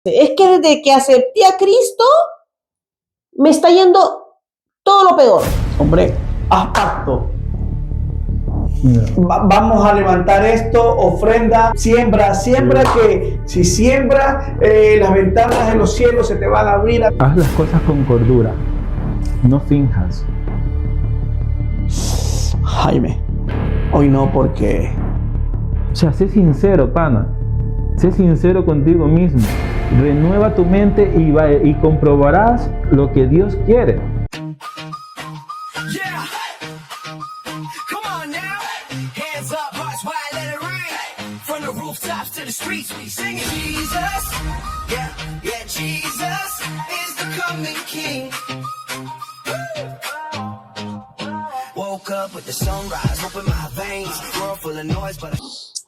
Es que desde que acepté a Cristo, me está yendo todo lo peor. Hombre, haz pacto. Vamos a levantar esto, ofrenda, siembra, que si siembra, las ventanas de los cielos se te van a abrir. Haz las cosas con cordura, no finjas. Jaime, hoy no, porque... O sea, sé sincero, pana. Sé sincero contigo mismo. Renueva tu mente y comprobarás lo que Dios quiere.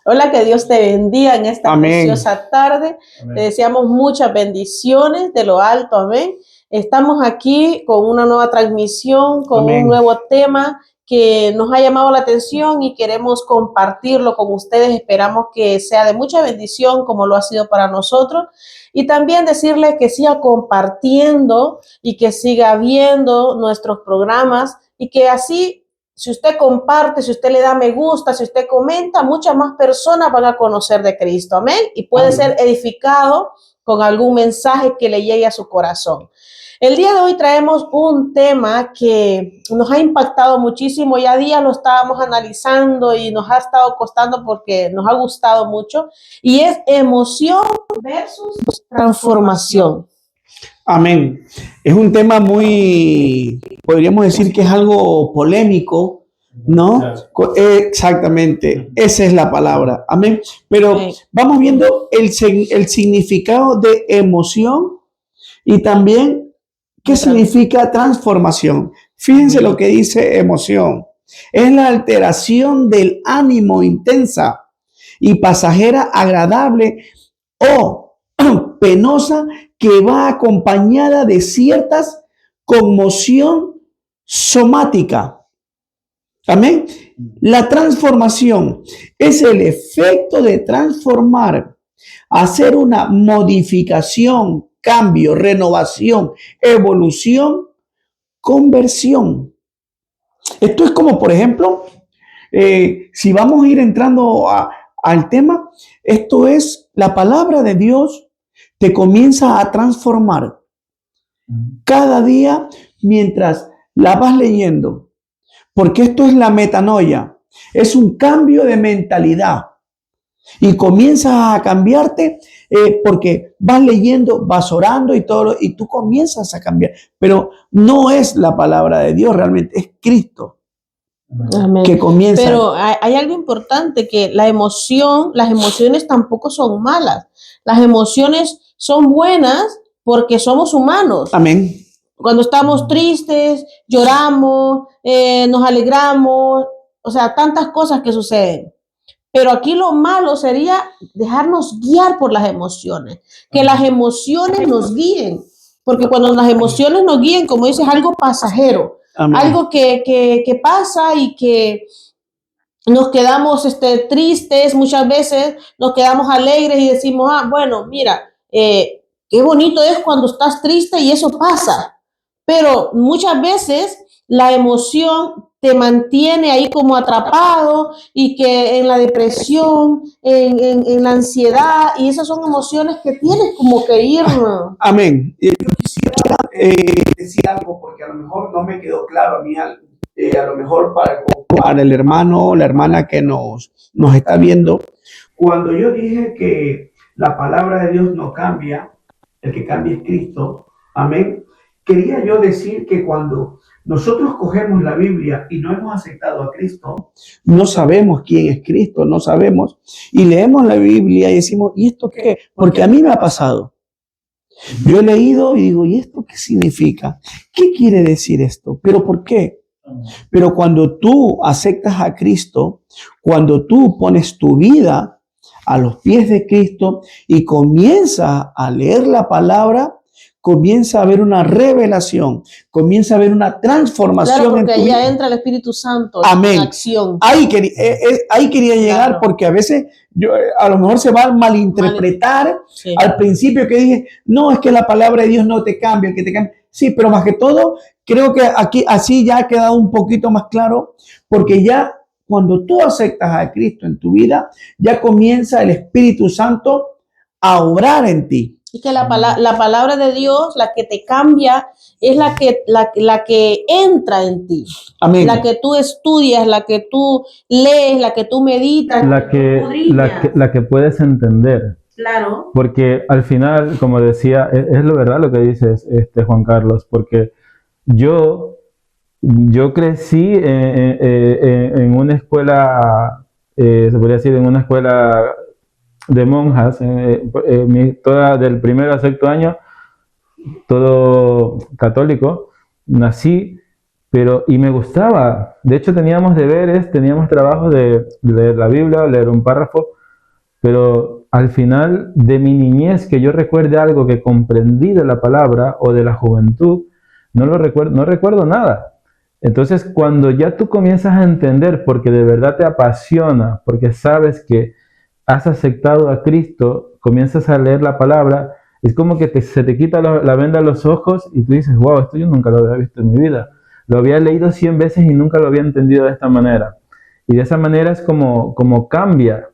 Hola, que Dios te bendiga en esta Amén. preciosa tarde. Amén. Te deseamos muchas bendiciones de lo alto. Amén. Estamos aquí con una nueva transmisión, con Amén. un nuevo tema que nos ha llamado la atención y queremos compartirlo con ustedes. Esperamos que sea de mucha bendición como lo ha sido para nosotros. Y también decirle que siga compartiendo y que siga viendo nuestros programas y que así, si usted comparte, si usted le da me gusta, si usted comenta, muchas más personas van a conocer de Cristo. Amén. Y puede Amén. ser edificado con algún mensaje que le llegue a su corazón. El día de hoy traemos un tema que nos ha impactado muchísimo. Ya días lo estábamos analizando y nos ha estado costando porque nos ha gustado mucho. Y es emoción versus transformación. Amén. Es un tema muy, podríamos decir que es algo polémico, ¿no? Exactamente, esa es la palabra. Amén. Pero vamos viendo el significado de emoción y también qué significa transformación. Fíjense lo que dice emoción. Es la alteración del ánimo intensa y pasajera agradable o penosa que va acompañada de ciertas conmoción somática. Amén. La transformación es el efecto de transformar, hacer una modificación, cambio, renovación, evolución, conversión. Esto es como, por ejemplo, si vamos a ir entrando al tema, esto es la palabra de Dios te comienza a transformar cada día mientras la vas leyendo, porque esto es la metanoia, es un cambio de mentalidad y comienzas a cambiarte porque vas leyendo, vas orando y todo, y tú comienzas a cambiar, pero no es la palabra de Dios realmente, es Cristo. Amén. Que comienza. Pero hay algo importante, que las emociones tampoco son malas. Las emociones son buenas porque somos humanos. Amén. Cuando estamos tristes, lloramos, nos alegramos, o sea, tantas cosas que suceden. Pero aquí lo malo sería dejarnos guiar por las emociones, que las emociones nos guíen, porque cuando las emociones nos guíen, como dices, algo pasajero. Amén. Algo que pasa y que nos quedamos tristes, muchas veces nos quedamos alegres y decimos, bueno, mira, qué bonito es cuando estás triste y eso pasa. Pero muchas veces la emoción te mantiene ahí como atrapado y que en la depresión, en la ansiedad, y esas son emociones que tienes como que ir. Amén. Yo quisiera decir algo porque a lo mejor no me quedó claro a mí, a lo mejor para el hermano o la hermana que nos está viendo. Cuando yo dije que la palabra de Dios no cambia, el que cambia es Cristo, amén, quería yo decir que cuando nosotros cogemos la Biblia y no hemos aceptado a Cristo, no sabemos quién es Cristo, no sabemos, y leemos la Biblia y decimos, ¿y esto qué? Porque a mí me ha pasado. Yo he leído y digo, ¿y esto qué significa? ¿Qué quiere decir esto? ¿Pero por qué? Pero cuando tú aceptas a Cristo, cuando tú pones tu vida a los pies de Cristo y comienzas a leer la palabra, comienza a haber una revelación, comienza a haber una transformación Claro, en porque tu ahí ya vida. entra el Espíritu Santo Amén. en acción. Ahí quería llegar, Claro. porque a veces a lo mejor se va a malinterpretar. Sí. Al principio que dije, no, es que la palabra de Dios no te cambia, que te cambia. Sí, pero más que todo, creo que aquí así ya ha quedado un poquito más claro, porque ya cuando tú aceptas a Cristo en tu vida, ya comienza el Espíritu Santo a obrar en ti. Y que la palabra de Dios, la que te cambia, es la que entra en ti. Amén. La que tú estudias, la que tú lees, la que tú meditas. La que puedes entender. Claro. Porque al final, como decía, es lo verdad lo que dices, Juan Carlos, porque yo crecí en una escuela, se podría decir, en una escuela de monjas, toda del primero al sexto año, todo católico, nací, y me gustaba. De hecho, teníamos deberes, teníamos trabajo de leer la Biblia, leer un párrafo, pero al final de mi niñez, que yo recuerde algo que comprendí de la palabra o de la juventud, no recuerdo nada. Entonces, cuando ya tú comienzas a entender, porque de verdad te apasiona, porque sabes que has aceptado a Cristo, comienzas a leer la palabra, es como que se te quita la venda de los ojos y tú dices, wow, esto yo nunca lo había visto en mi vida. Lo había leído 100 veces y nunca lo había entendido de esta manera. Y de esa manera es como cambia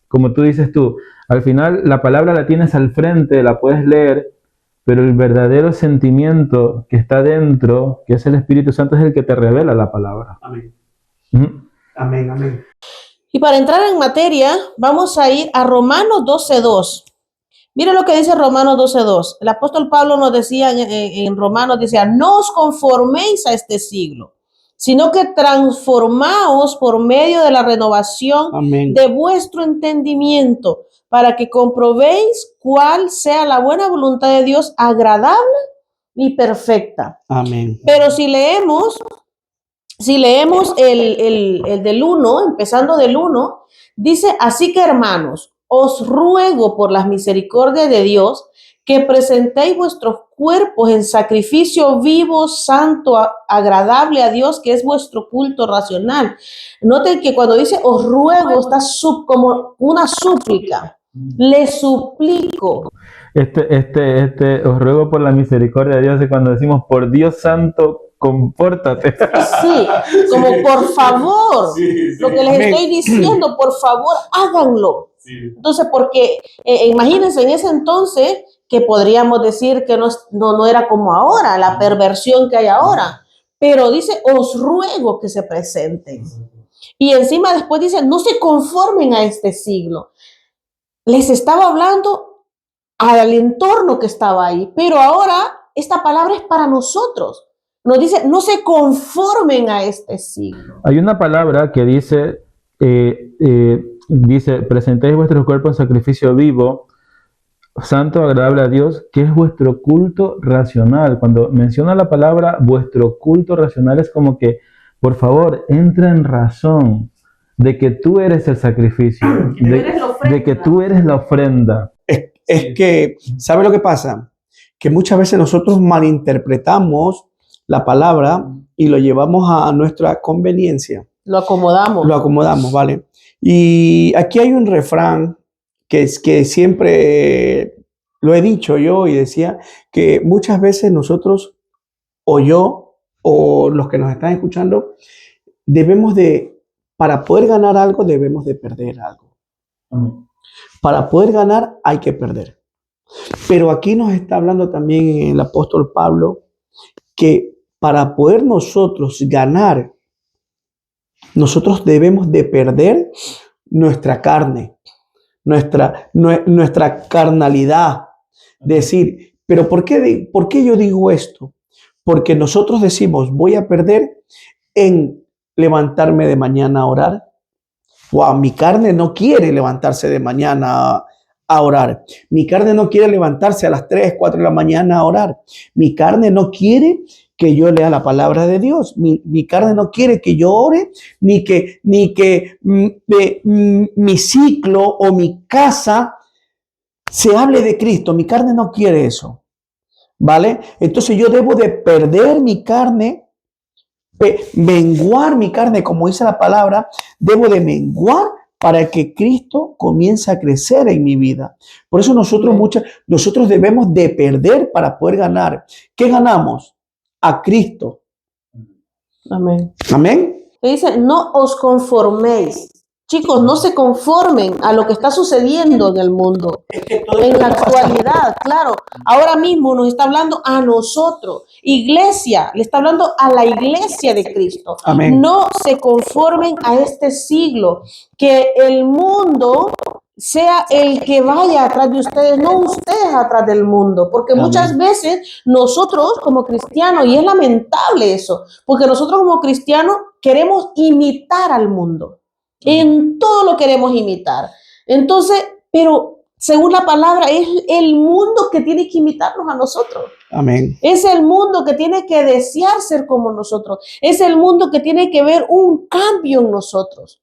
como tú dices tú, al final la palabra la tienes al frente, la puedes leer, pero el verdadero sentimiento que está dentro, que es el Espíritu Santo, es el que te revela la palabra. Amén. ¿Mm? Amén, amén. Y para entrar en materia, vamos a ir a Romanos 12:2. Mire lo que dice Romanos 12:2. El apóstol Pablo nos decía en Romanos, decía, no os conforméis a este siglo, sino que transformaos por medio de la renovación Amén. de vuestro entendimiento, para que comprobéis cuál sea la buena voluntad de Dios, agradable y perfecta. Amén. Pero si leemos el del 1, empezando del 1, dice, así que hermanos, os ruego por las misericordias de Dios que presentéis vuestros cuerpos en sacrificio vivo, santo, agradable a Dios, que es vuestro culto racional. Noten que cuando dice os ruego, está como una súplica. Le suplico. Os ruego por la misericordia de Dios, y cuando decimos por Dios santo, compórtate. Sí, como por favor, lo que les estoy diciendo, por favor, háganlo. Entonces, porque imagínense en ese entonces que podríamos decir que no era como ahora, la perversión que hay ahora, pero dice, os ruego que se presenten. Y encima después dice, no se conformen a este siglo. Les estaba hablando al entorno que estaba ahí, pero ahora esta palabra es para nosotros. Nos dice, no se conformen a este siglo. Hay una palabra que dice, presentéis vuestros cuerpos en sacrificio vivo, santo, agradable a Dios, que es vuestro culto racional. Cuando menciona la palabra vuestro culto racional, es como que, por favor, entra en razón de que tú eres el sacrificio, de que tú eres la ofrenda. Es que, ¿sabe lo que pasa? Que muchas veces nosotros malinterpretamos la palabra y lo llevamos a nuestra conveniencia. Lo acomodamos, ¿vale? Y aquí hay un refrán que siempre lo he dicho yo y decía que muchas veces nosotros, o yo, o los que nos están escuchando, para poder ganar algo, debemos de perder algo. Para poder ganar hay que perder. Pero aquí nos está hablando también el apóstol Pablo que para poder nosotros ganar, nosotros debemos de perder nuestra carne, nuestra carnalidad. Decir, pero ¿por qué yo digo esto? Porque nosotros decimos, voy a perder en levantarme de mañana a orar. Wow, mi carne no quiere levantarse de mañana a orar. Mi carne no quiere levantarse a las 3, 4 de la mañana a orar. Mi carne no quiere que yo lea la palabra de Dios. Mi carne no quiere que yo ore, ni que mi ciclo o mi casa se hable de Cristo. Mi carne no quiere eso. ¿vale? Entonces yo debo de perder mi carne, menguar mi carne, como dice la palabra, debo de menguar para que Cristo comience a crecer en mi vida. Por eso nosotros debemos de perder para poder ganar. ¿Qué ganamos? A Cristo. Amén. Amén. Dice, no os conforméis. Chicos, no se conformen a lo que está sucediendo en el mundo. En la actualidad, claro. Ahora mismo nos está hablando a nosotros. Iglesia, le está hablando a la iglesia de Cristo. Amén. No se conformen a este siglo. Que el mundo sea el que vaya atrás de ustedes, no ustedes atrás del mundo. Porque Amén. muchas veces nosotros como cristianos, y es lamentable eso, porque nosotros como cristianos queremos imitar al mundo. En todo lo queremos imitar. Entonces, pero según la palabra, es el mundo que tiene que imitarnos a nosotros. Amén. Es el mundo que tiene que desear ser como nosotros. Es el mundo que tiene que ver un cambio en nosotros.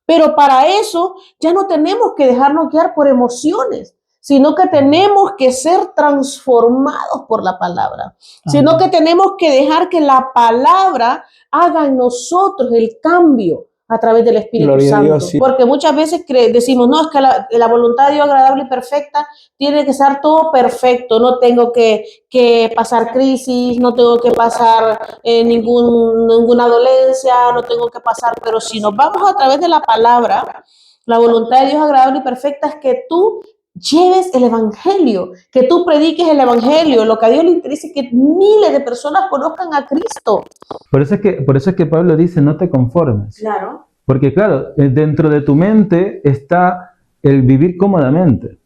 Pero para eso ya no tenemos que dejarnos guiar por emociones, sino que tenemos que ser transformados por la palabra. Sino que tenemos que dejar que la palabra haga en nosotros el cambio a través del Espíritu Gloria a Santo. Dios, sí. Porque muchas veces decimos, no, es que la voluntad de Dios agradable y perfecta tiene que ser todo perfecto. No tengo que pasar crisis, no tengo que pasar ninguna dolencia, no tengo que pasar. Pero si nos vamos a través de la palabra, la voluntad de Dios agradable y perfecta es que tú lleves el evangelio, que tú prediques el evangelio. Lo que a Dios le interesa es que miles de personas conozcan a Cristo. Por eso es que Pablo dice, no te conformes. Claro. Porque claro, dentro de tu mente está el vivir cómodamente.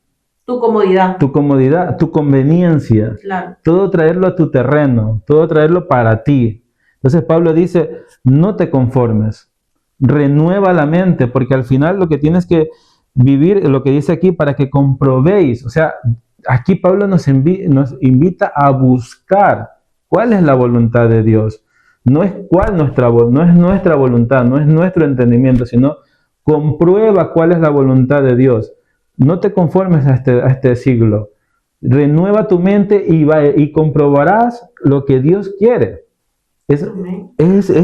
Tu comodidad. Tu comodidad, tu conveniencia. Claro. Todo traerlo a tu terreno, todo traerlo para ti. Entonces Pablo dice, no te conformes. Renueva la mente, porque al final lo que tienes que vivir, lo que dice aquí, para que comprobéis. O sea, aquí Pablo nos invita a buscar cuál es la voluntad de Dios. No es nuestra voluntad, no es nuestro entendimiento, sino comprueba cuál es la voluntad de Dios. No te conformes a este siglo. Renueva tu mente y comprobarás lo que Dios quiere. Es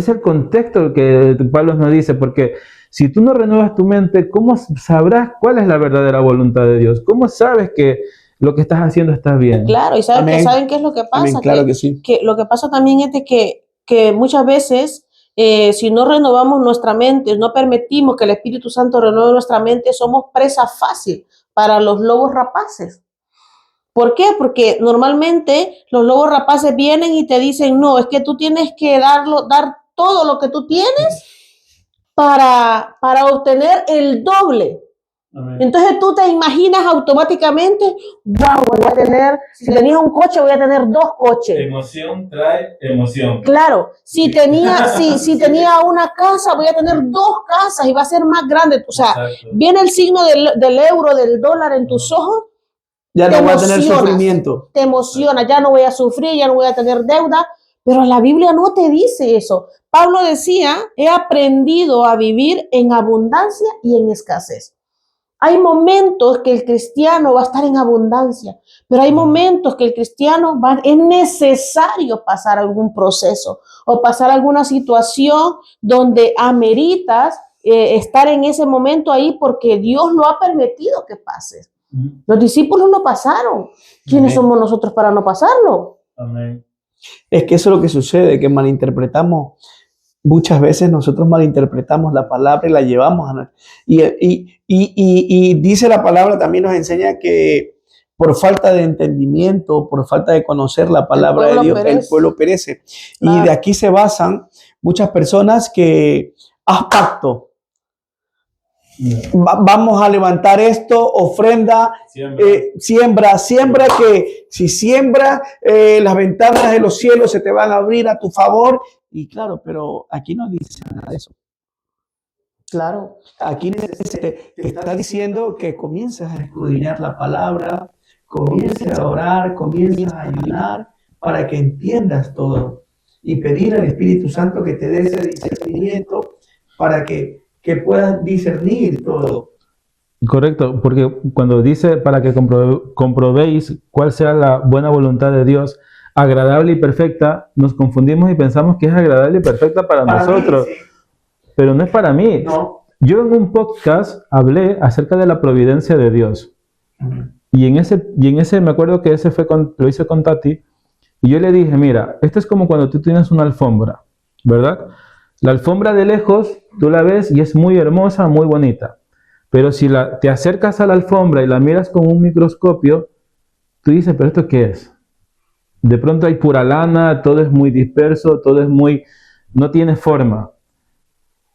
el contexto que Pablo nos dice, porque si tú no renuevas tu mente, ¿cómo sabrás cuál es la verdadera voluntad de Dios? ¿Cómo sabes que lo que estás haciendo está bien? Claro, y ¿saben qué es lo que pasa? Amén, claro que sí. Que lo que pasa también es de que muchas veces, si no renovamos nuestra mente, no permitimos que el Espíritu Santo renueve nuestra mente, somos presa fácil para los lobos rapaces. ¿Por qué? Porque normalmente los lobos rapaces vienen y te dicen, no, es que tú tienes que dar todo lo que tú tienes para obtener el doble. Amén. Entonces tú te imaginas automáticamente, wow, voy a tener, si tenías un coche, voy a tener 2 coches. Emoción trae emoción. Claro, si tenía una casa, voy a tener 2 casas y va a ser más grande. O sea, exacto, viene el signo del euro, del dólar en tus ojos. Ya no voy a tener sufrimiento. Te emociona, ya no voy a sufrir, ya no voy a tener deuda. Pero la Biblia no te dice eso. Pablo decía, he aprendido a vivir en abundancia y en escasez. Hay momentos que el cristiano va a estar en abundancia, pero hay momentos que el cristiano es necesario pasar algún proceso o pasar alguna situación donde ameritas estar en ese momento ahí porque Dios lo ha permitido que pases. Los discípulos no pasaron. ¿Quiénes somos nosotros para no pasarlo? Amén. Es que eso es lo que sucede, que malinterpretamos. Muchas veces nosotros malinterpretamos la palabra y la llevamos a... Y dice la palabra, también nos enseña que por falta de entendimiento, por falta de conocer la palabra de Dios, el pueblo perece. Claro. Y de aquí se basan muchas personas que haz pacto. Vamos a levantar esto, ofrenda, siembra que si siembra las ventanas de los cielos se te van a abrir a tu favor. Y claro, pero aquí no dice nada de eso. Claro. Aquí te está diciendo que comiences a escudriñar la palabra, comiences a orar, comiences a ayunar para que entiendas todo y pedir al Espíritu Santo que te dé ese discernimiento para que puedas discernir todo. Correcto, porque cuando dice para que comprobéis cuál sea la buena voluntad de Dios, agradable y perfecta, nos confundimos y pensamos que es agradable y perfecta para nosotros, mí, sí. pero no es para mí. No. Yo en un podcast hablé acerca de la providencia de Dios. Y en ese me acuerdo que lo hice con Tati, y yo le dije, mira, esto es como cuando tú tienes una alfombra, ¿verdad? La alfombra de lejos, tú la ves y es muy hermosa, muy bonita. Pero si te acercas a la alfombra y la miras con un microscopio, tú dices, ¿pero esto qué es? De pronto hay pura lana, todo es muy disperso, no tiene forma.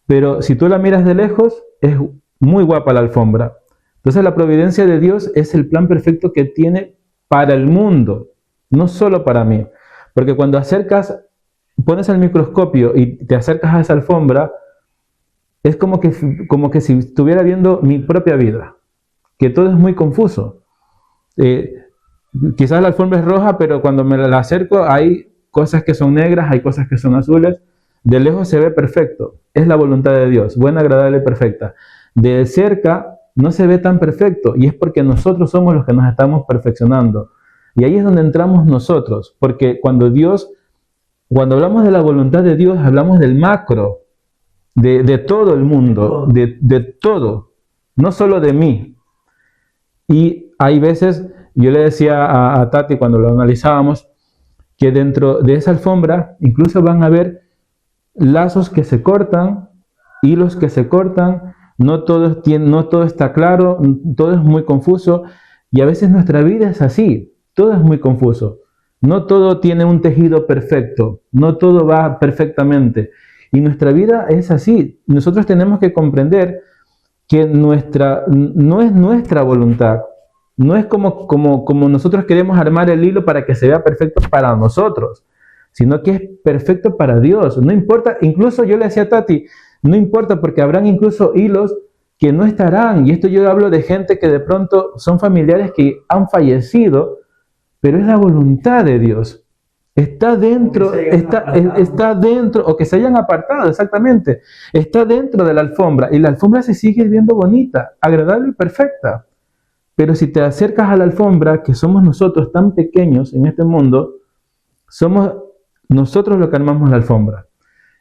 Pero si tú la miras de lejos, es muy guapa la alfombra. Entonces la providencia de Dios es el plan perfecto que tiene para el mundo, no solo para mí. Porque cuando pones el microscopio y te acercas a esa alfombra, es como que si estuviera viendo mi propia vida, que todo es muy confuso. Quizás la alfombra es roja, pero cuando me la acerco hay cosas que son negras, hay cosas que son azules. De lejos se ve perfecto, es la voluntad de Dios, buena, agradable y perfecta. De cerca no se ve tan perfecto y es porque nosotros somos los que nos estamos perfeccionando. Y ahí es donde entramos nosotros, porque cuando hablamos de la voluntad de Dios, hablamos del macro, de todo el mundo, de todo, no solo de mí. Y hay veces, yo le decía a Tati cuando lo analizábamos, que dentro de esa alfombra incluso van a haber lazos que se cortan, hilos que se cortan, no todo está claro, todo es muy confuso, y a veces nuestra vida es así, todo es muy confuso. No todo tiene un tejido perfecto, no todo va perfectamente. Y nuestra vida es así. Nosotros tenemos que comprender que no es nuestra voluntad. No es como nosotros queremos armar el hilo para que se vea perfecto para nosotros, sino que es perfecto para Dios. No importa, incluso yo le decía a Tati, no importa porque habrán incluso hilos que no estarán. Y esto yo hablo de gente que de pronto son familiares que han fallecido, pero es la voluntad de Dios. Está dentro, está dentro, o que se hayan apartado, exactamente. Está dentro de la alfombra y la alfombra se sigue viendo bonita, agradable y perfecta. Pero si te acercas a la alfombra, que somos nosotros tan pequeños en este mundo, somos nosotros los que armamos la alfombra.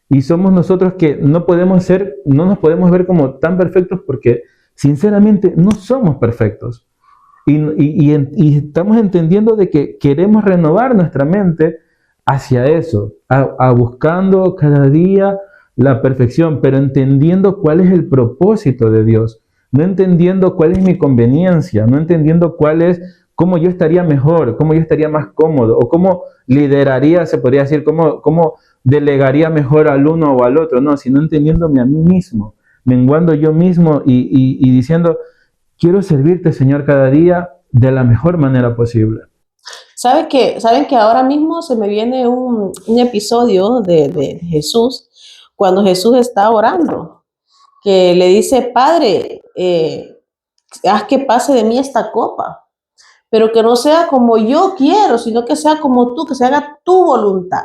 Y somos nosotros que no nos podemos ver como tan perfectos porque sinceramente no somos perfectos. Y estamos entendiendo de que queremos renovar nuestra mente hacia eso, a buscando cada día la perfección, pero entendiendo cuál es el propósito de Dios, no entendiendo cuál es mi conveniencia, no entendiendo cómo yo estaría mejor, cómo yo estaría más cómodo, o cómo lideraría, se podría decir, cómo delegaría mejor al uno o al otro, no, sino entendiéndome a mí mismo, menguando yo mismo y diciendo, quiero servirte, Señor, cada día de la mejor manera posible. ¿Saben que ahora mismo se me viene un episodio de Jesús, cuando Jesús está orando, que le dice, Padre, haz que pase de mí esta copa, pero que no sea como yo quiero, sino que sea como tú, que se haga tu voluntad.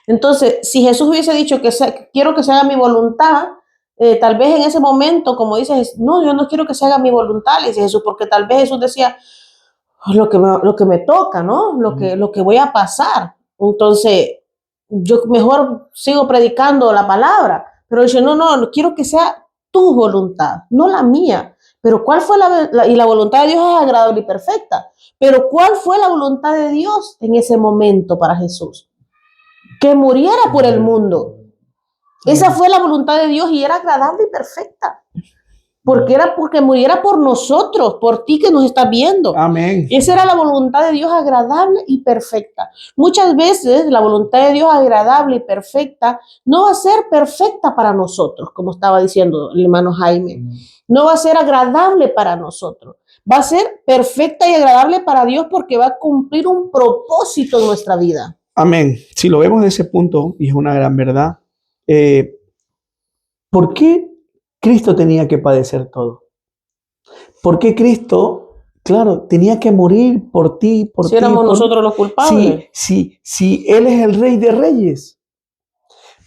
Entonces, si Jesús hubiese dicho quiero que se haga mi voluntad, tal vez en ese momento, como dices, no, yo no quiero que se haga mi voluntad, le dice Jesús, porque tal vez Jesús decía, lo que me toca, ¿no? Lo que voy a pasar. Entonces, yo mejor sigo predicando la palabra, pero dice, no, quiero que sea tu voluntad, no la mía. Pero ¿cuál fue y la voluntad de Dios es agradable y perfecta? Pero ¿cuál fue la voluntad de Dios en ese momento para Jesús? Que muriera por el mundo. Esa fue la voluntad de Dios y era agradable y perfecta. Porque muriera por nosotros, por ti que nos estás viendo. Amén. Esa era la voluntad de Dios agradable y perfecta. Muchas veces la voluntad de Dios agradable y perfecta no va a ser perfecta para nosotros, como estaba diciendo el hermano Jaime. No va a ser agradable para nosotros. Va a ser perfecta y agradable para Dios porque va a cumplir un propósito en nuestra vida. Amén. Si lo vemos de ese punto, y es una gran verdad, ¿por qué Cristo tenía que padecer todo? ¿Por qué Cristo, claro, tenía que morir por ti, por ti? Si éramos nosotros los culpables. Si Él es el Rey de Reyes.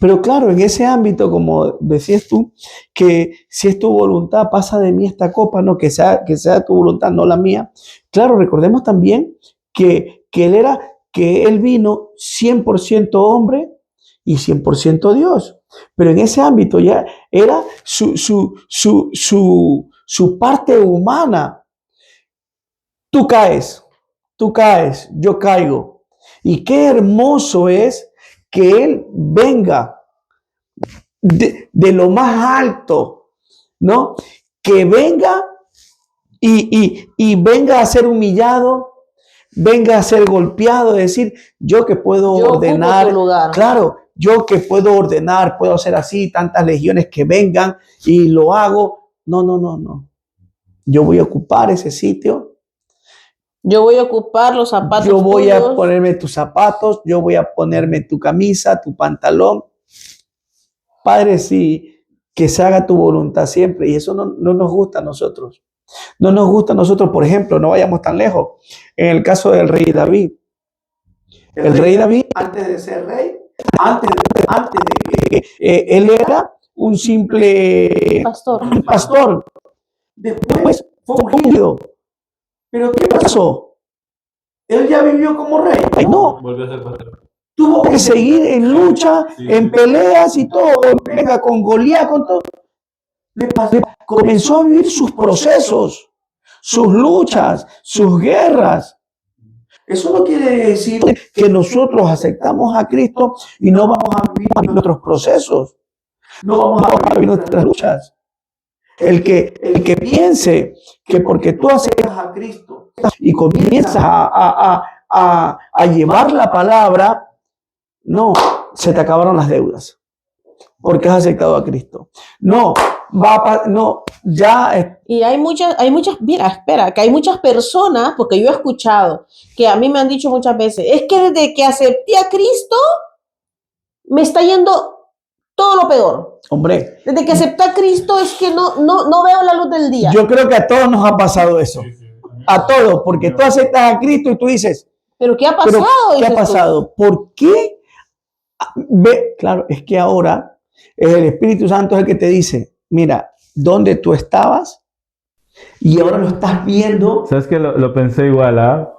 Pero claro, en ese ámbito, como decías tú, que si es tu voluntad, pasa de mí esta copa, no, que sea tu voluntad, no la mía. Claro, recordemos también que él vino 100% hombre y 100% Dios. Pero en ese ámbito ya era su parte humana. Tú caes, yo caigo. Y qué hermoso es que Él venga de lo más alto, ¿no? Que venga y venga a ser humillado, venga a ser golpeado, es decir, yo que puedo ordenar, claro, yo que puedo ordenar, puedo hacer así, tantas legiones que vengan y lo hago. No. Yo voy a ocupar ese sitio. Yo voy a ocupar los zapatos. Yo voy a ponerme tus zapatos, yo voy a ponerme tu camisa, tu pantalón. Padre, sí, que se haga tu voluntad siempre. Y eso no nos gusta a nosotros. No nos gusta a nosotros, por ejemplo, no vayamos tan lejos. En el caso del rey David. El rey David, antes de ser rey, antes de que él era un simple pastor. Después fue ungido. ¿Pero qué pasó? Él ya vivió como rey. No. Volvió a ser pastor. Tuvo que seguir en lucha, en peleas y todo. Venga, con Goliat, con todo. Comenzó a vivir sus procesos, sus luchas, sus guerras. Eso no quiere decir que nosotros aceptamos a Cristo y no vamos a vivir nuestros procesos. No vamos a vivir nuestras luchas. El que piense que porque tú aceptas a Cristo y comienzas a llevar la palabra, no, se te acabaron las deudas porque has aceptado a Cristo. No, ya. Y hay muchas, mira, espera, que hay muchas personas, porque yo he escuchado, que a mí me han dicho muchas veces, es que desde que acepté a Cristo, me está yendo todo lo peor. Hombre. Desde que acepté a Cristo es que no veo la luz del día. Yo creo que a todos nos ha pasado eso. A todos, porque tú aceptas a Cristo y tú dices, ¿pero qué ha pasado? ¿Qué ha pasado? ¿Por qué? Claro, es que ahora el Espíritu Santo es el que te dice, mira, ¿dónde tú estabas? Y ahora lo estás viendo. ¿Sabes qué? Lo pensé igual, ¿ah?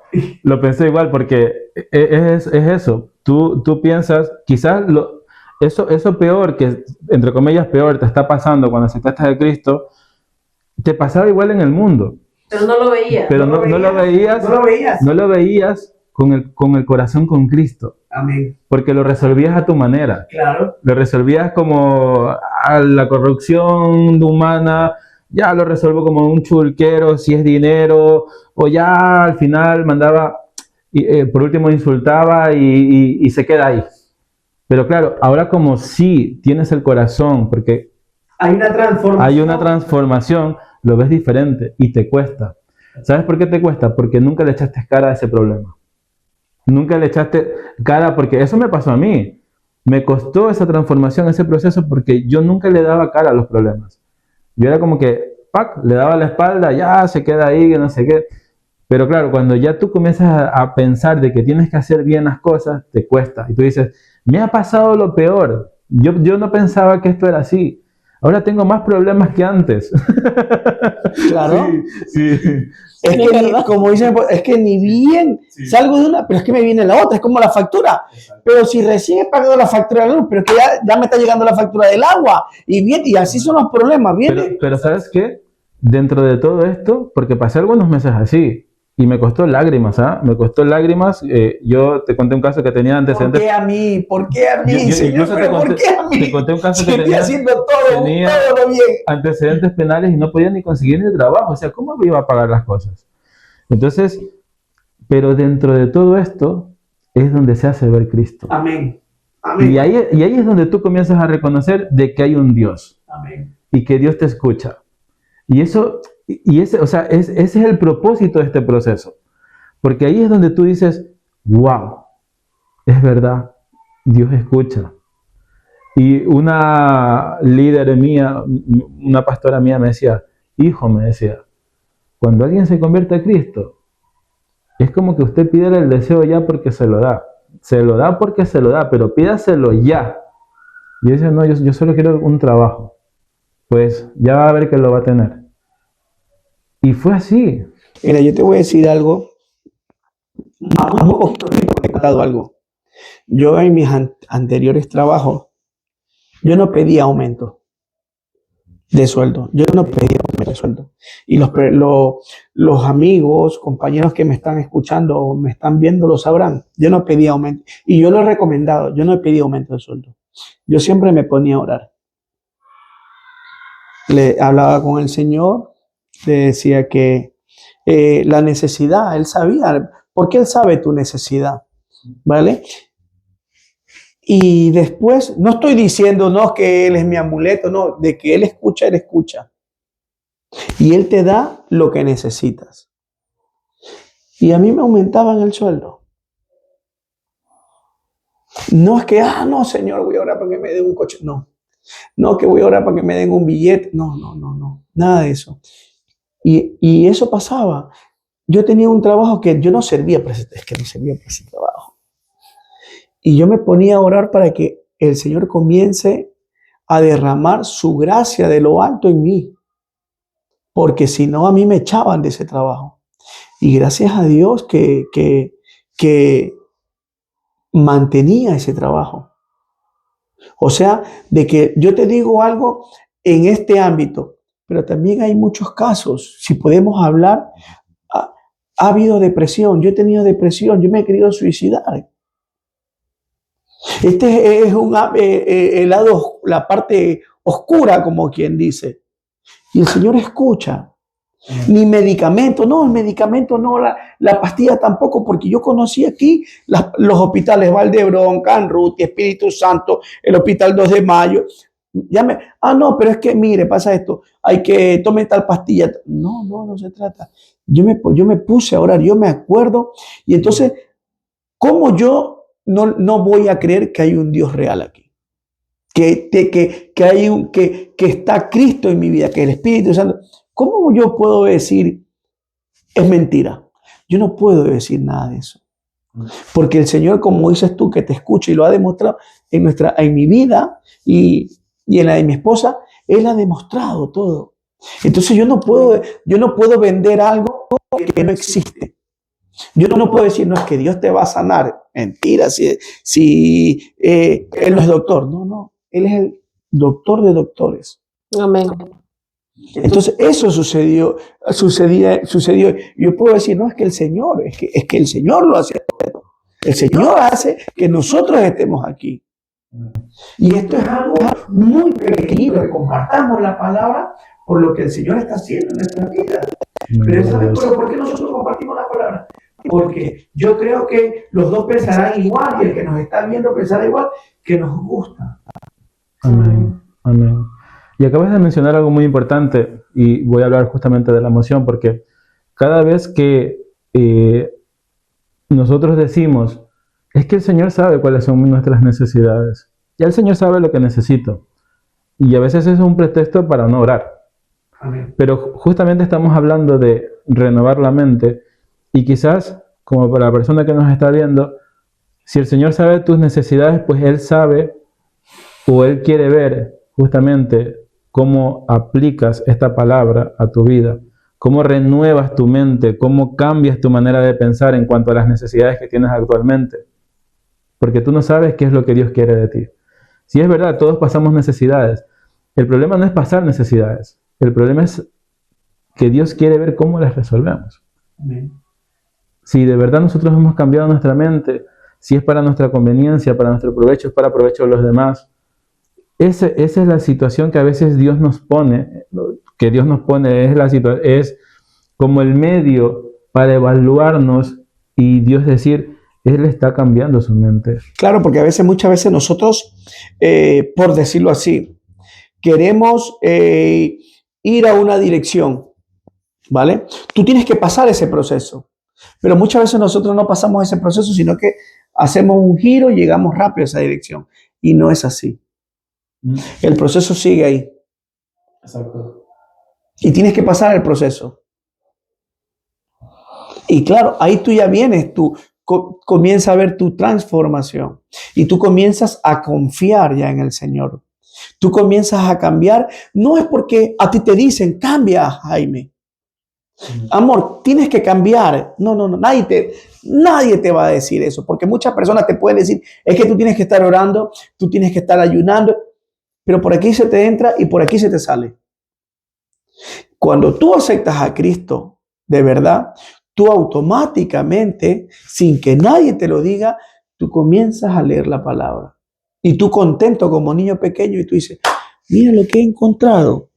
Lo pensé igual porque es eso. Tú piensas, quizás eso peor, que entre comillas peor, te está pasando cuando aceptaste a Cristo, te pasaba igual en el mundo. Pero no lo veías. Pero no lo veías con el corazón con Cristo. Amén. Porque lo resolvías a tu manera. Claro. Lo resolvías como a la corrupción humana, ya lo resuelvo como un chulquero, si es dinero, o ya al final mandaba, por último insultaba y se queda ahí. Pero claro, ahora como sí tienes el corazón, porque hay una transformación, lo ves diferente y te cuesta. ¿Sabes por qué te cuesta? Porque nunca le echaste cara a ese problema. Nunca le echaste cara, porque eso me pasó a mí. Me costó esa transformación, ese proceso, porque yo nunca le daba cara a los problemas. Yo era como que, le daba la espalda, ya se queda ahí, que no sé qué. Pero claro, cuando ya tú comienzas a pensar de que tienes que hacer bien las cosas, te cuesta. Y tú dices, me ha pasado lo peor. Yo no pensaba que esto era así. Ahora tengo más problemas que antes. Claro. Sí. Es que, como dicen, es que ni bien salgo de una, pero es que me viene la otra. Es como la factura. Exacto. Pero si recién he pagado la factura de la luz, pero es que ya me está llegando la factura del agua. Y así son los problemas. Pero ¿sabes qué? Dentro de todo esto, porque pasé algunos meses así, y me costó lágrimas, ¿ah? Me costó lágrimas. Yo te conté un caso que tenía antecedentes. ¿Por qué a mí? Te conté un caso que tenía todo lo bien. Antecedentes penales y no podía ni conseguir ni trabajo. O sea, ¿cómo me iba a pagar las cosas? Entonces, pero dentro de todo esto es donde se hace ver Cristo. Amén. Y ahí es donde tú comienzas a reconocer de que hay un Dios. Amén. Y que Dios te escucha. Y ese es el propósito de este proceso. Porque ahí es donde tú dices, wow, es verdad, Dios escucha. Y una líder mía, una pastora mía me decía, hijo, cuando alguien se convierte a Cristo, es como que usted pide el deseo ya porque se lo da. Se lo da porque se lo da, pero pídaselo ya. Y yo decía, no, yo solo quiero un trabajo. Pues ya va a ver que lo va a tener. Y fue así. Mira, yo te voy a decir algo, un poquito conectado a algo. Yo en mis anteriores trabajos, yo no pedía aumento de sueldo. Yo no pedía aumento de sueldo. Y los amigos, compañeros que me están escuchando o me están viendo lo sabrán. Yo no pedía aumento. Y yo lo he recomendado. Yo no he pedido aumento de sueldo. Yo siempre me ponía a orar. Le hablaba con el Señor, le decía que la necesidad, Él sabía, porque Él sabe tu necesidad, ¿vale? Y después, no estoy diciendo, no, que Él es mi amuleto, no, de que Él escucha. Y Él te da lo que necesitas. Y a mí me aumentaban el sueldo. No es que, no, Señor, voy a orar para que me den un coche. No, que voy a orar para que me den un billete. No. Nada de eso. Y eso pasaba. Yo tenía un trabajo que yo no servía para ese trabajo. Y yo me ponía a orar para que el Señor comience a derramar su gracia de lo alto en mí. Porque si no, a mí me echaban de ese trabajo. Y gracias a Dios que mantenía ese trabajo. O sea, de que yo te digo algo en este ámbito, pero también hay muchos casos. Si podemos hablar, ha habido depresión. Yo he tenido depresión, yo me he querido suicidar. Este es el lado, la parte oscura, como quien dice. Y el Señor escucha. Ni medicamento, no, el medicamento no, la pastilla tampoco, porque yo conocí aquí los hospitales Valdebrón, Canruti, Espíritu Santo, el Hospital 2 de Mayo. No, pero es que mire, pasa esto, hay que tomar tal pastilla. No se trata. Yo me puse a orar, yo me acuerdo, y entonces, ¿cómo yo no voy a creer que hay un Dios real aquí? Que está Cristo en mi vida, que el Espíritu Santo. ¿Cómo yo puedo decir es mentira? Yo no puedo decir nada de eso. Porque el Señor, como dices tú, que te escucha y lo ha demostrado en mi vida y en la de mi esposa, Él ha demostrado todo. Entonces yo no puedo vender algo que no existe. Yo no puedo decir, no, es que Dios te va a sanar. Mentira, si Él no es doctor. No, Él es el doctor de doctores. Amén. Entonces eso sucedió. Yo puedo decir, no, es que el Señor, es que el Señor lo hace. El Señor hace que nosotros estemos aquí. Y esto es algo muy pequeñito, que compartamos la palabra por lo que el Señor está haciendo en nuestra vida. Pero ¿por qué nosotros compartimos la palabra? Porque yo creo que los dos pensarán igual y el que nos está viendo pensará igual, que nos gusta. Amén. Y acabas de mencionar algo muy importante, y voy a hablar justamente de la emoción, porque cada vez que nosotros decimos, es que el Señor sabe cuáles son nuestras necesidades, ya el Señor sabe lo que necesito, y a veces es un pretexto para no orar. Amén. Pero justamente estamos hablando de renovar la mente, y quizás, como para la persona que nos está viendo, si el Señor sabe tus necesidades, pues Él sabe, o Él quiere ver justamente cómo aplicas esta palabra a tu vida, cómo renuevas tu mente, cómo cambias tu manera de pensar en cuanto a las necesidades que tienes actualmente. Porque tú no sabes qué es lo que Dios quiere de ti. Si es verdad, todos pasamos necesidades. El problema no es pasar necesidades. El problema es que Dios quiere ver cómo las resolvemos. Amén. Si de verdad nosotros hemos cambiado nuestra mente, si es para nuestra conveniencia, para nuestro provecho, es para provecho de los demás. Esa es la situación que a veces Dios nos pone, es como el medio para evaluarnos y Dios decir, Él está cambiando su mente. Claro, porque muchas veces nosotros, por decirlo así, queremos ir a una dirección, ¿vale? Tú tienes que pasar ese proceso, pero muchas veces nosotros no pasamos ese proceso, sino que hacemos un giro y llegamos rápido a esa dirección, y no es así. El proceso sigue ahí. Exacto. Y tienes que pasar el proceso. Y claro, ahí tú ya vienes, comienza a ver tu transformación y tú comienzas a confiar ya en el Señor. Tú comienzas a cambiar. No es porque a ti te dicen, cambia, Jaime. Amor, tienes que cambiar. No, nadie te va a decir eso, porque muchas personas te pueden decir, es que tú tienes que estar orando, tú tienes que estar ayunando, pero por aquí se te entra y por aquí se te sale. Cuando tú aceptas a Cristo, de verdad, tú automáticamente, sin que nadie te lo diga, tú comienzas a leer la palabra. Y tú contento como niño pequeño y tú dices, mira lo que he encontrado.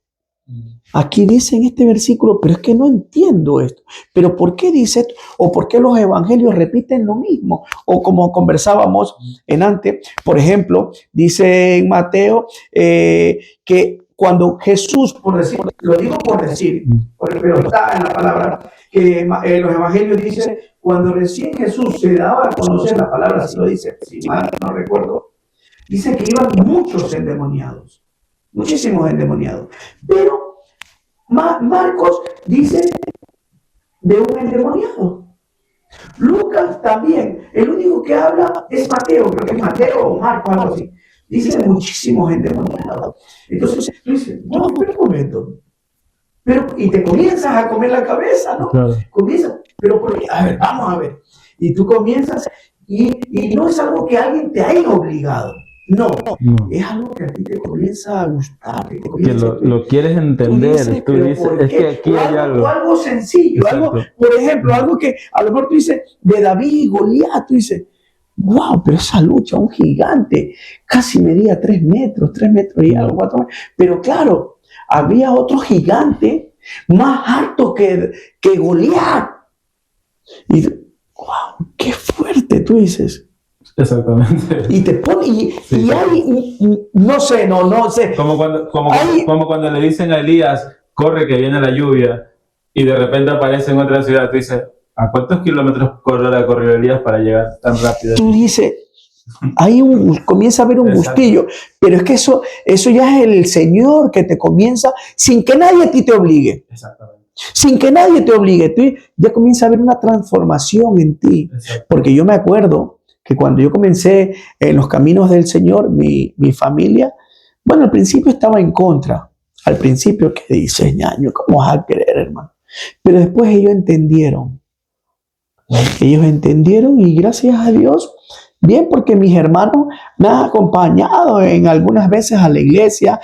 Aquí dice en este versículo, pero es que no entiendo esto. ¿Pero por qué dice esto? ¿O por qué los evangelios repiten lo mismo? O como conversábamos en antes, por ejemplo, dice en Mateo que cuando Jesús, por decir, lo digo por decir, pero está en la palabra, que los evangelios dicen, cuando recién Jesús se daba a conocer la palabra, así lo dice, si mal no recuerdo, dice que iban muchos endemoniados, muchísimos endemoniados. Pero Marcos dice de un endemoniado. Lucas también. El único que habla es Mateo, creo que es Mateo o Marcos, algo así. Dice muchísimos endemoniados. Entonces tú dices, no, pero un momento. Y te comienzas a comer la cabeza, ¿no? Claro. Comienzas, pero porque, a ver, vamos a ver. Y tú comienzas, y no es algo que alguien te haya obligado. No, es algo que a ti te comienza a gustar. Que lo quieres entender. Tú dices, es que aquí hay algo. Algo sencillo, algo, por ejemplo, algo que a lo mejor tú dices de David y Goliat, tú dices, wow, pero esa lucha, un gigante, casi medía 3 metros y algo, 4 metros. Pero claro, había otro gigante más alto que Goliat. Y wow, qué fuerte, tú dices. Exactamente. Y te pone, y hay, no sé. Como cuando le dicen a Elías, corre que viene la lluvia, y de repente aparece en otra ciudad, tú dices, ¿a cuántos kilómetros corrió Elías para llegar tan rápido? Tú dices, comienza a haber un gustillo, pero es que eso ya es el Señor que te comienza, sin que nadie a ti te obligue. Exactamente. Sin que nadie te obligue, tú ya comienza a haber una transformación en ti. Porque yo me acuerdo que cuando yo comencé en los caminos del Señor, mi familia, bueno, al principio estaba en contra. Al principio, ¿qué dices, ñaño? ¿Cómo vas a querer, hermano? Pero después ellos entendieron. Ellos entendieron y gracias a Dios, bien, porque mis hermanos me han acompañado en algunas veces a la iglesia.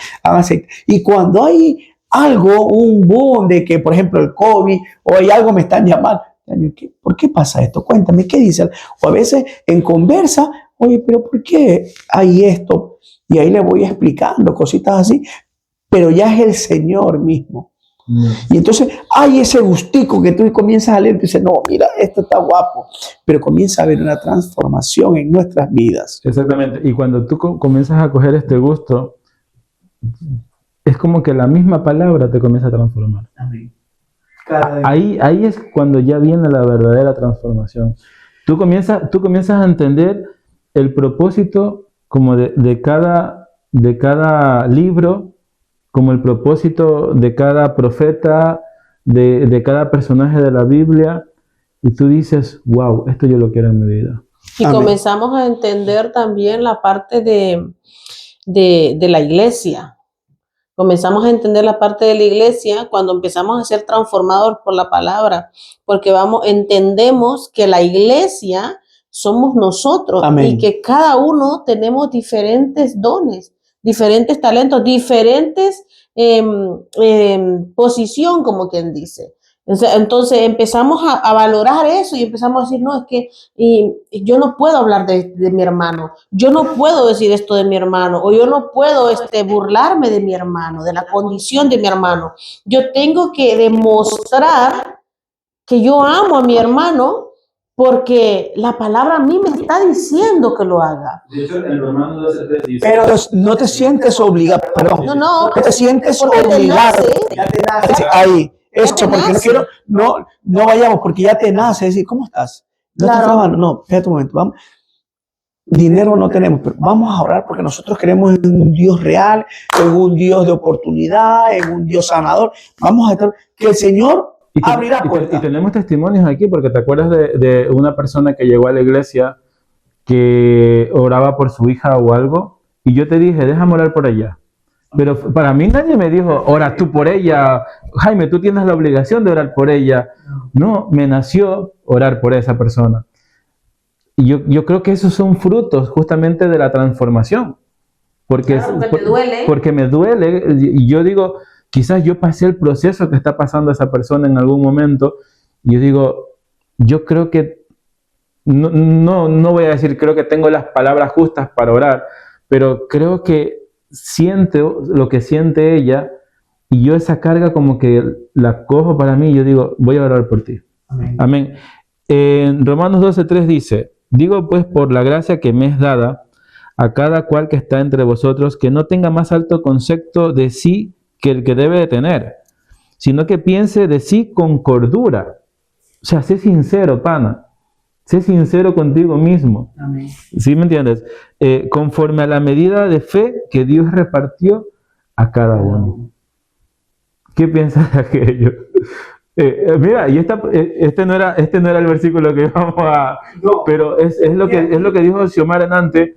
Y cuando hay algo, un boom de que, por ejemplo, el COVID o hay algo, me están llamando. ¿Por qué pasa esto? Cuéntame, ¿qué dice? O a veces en conversa, oye, pero ¿por qué hay esto? Y ahí le voy explicando cositas así, pero ya es el Señor mismo. Y entonces hay ese gustico que tú comienzas a leer y dices, no, mira, esto está guapo, pero comienza a haber una transformación en nuestras vidas. Exactamente, y cuando tú comienzas a coger este gusto, es como que la misma palabra te comienza a transformar. Amén. Ahí es cuando ya viene la verdadera transformación. Tú comienzas a entender el propósito como de cada libro, como el propósito de cada profeta, de cada personaje de la Biblia, y tú dices, wow, esto yo lo quiero en mi vida. Y Amén. Comenzamos a entender también la parte de la iglesia. Comenzamos a entender la parte de la iglesia cuando empezamos a ser transformados por la palabra, porque entendemos que la iglesia somos nosotros. Amén. Y que cada uno tenemos diferentes dones, diferentes talentos, diferentes posición, como quien dice. Entonces empezamos a valorar eso y empezamos a decir, no, es que yo no puedo hablar de mi hermano, yo no puedo decir esto de mi hermano, o yo no puedo burlarme de mi hermano, de la condición de mi hermano. Yo tengo que demostrar que yo amo a mi hermano porque la palabra a mí me está diciendo que lo haga. De hecho, en Romanos 12:3 dice... Pero no te sientes obligado, perdón. No te sientes obligado. Ya te nace ahí. Eso, porque no vayamos, porque ya te nace decir, ¿cómo estás? ¿No estás trabajando? No, espérate un momento, vamos. Dinero no tenemos, pero vamos a orar porque nosotros creemos en un Dios real, en un Dios de oportunidad, en un Dios sanador. Vamos a estar, que el Señor abrirá puertas. Y tenemos testimonios aquí, porque te acuerdas de una persona que llegó a la iglesia que oraba por su hija o algo, y yo te dije, déjame orar por ella. Pero para mí nadie me dijo, ora tú por ella, Jaime, tú tienes la obligación de orar por ella. No, me nació orar por esa persona. Y yo creo que esos son frutos justamente de la transformación. Porque, claro, porque te duele. Porque me duele. Y yo digo, quizás yo pasé el proceso que está pasando esa persona en algún momento. Y yo digo, yo creo que, no voy a decir, creo que tengo las palabras justas para orar, pero creo que siento lo que siente ella, y yo esa carga como que la cojo para mí y yo digo, voy a orar por ti. Amén. Amén. En Romanos 12:3 dice, digo pues por la gracia que me es dada a cada cual que está entre vosotros, que no tenga más alto concepto de sí que el que debe de tener, sino que piense de sí con cordura. O sea, sé sincero, pana. Sé sincero contigo mismo. Amén. ¿Sí me entiendes? Conforme a la medida de fe que Dios repartió a cada uno. ¿Qué piensas de aquello? Mira, y este no era el versículo que íbamos a... No. Pero es lo que dijo Xiomara antes,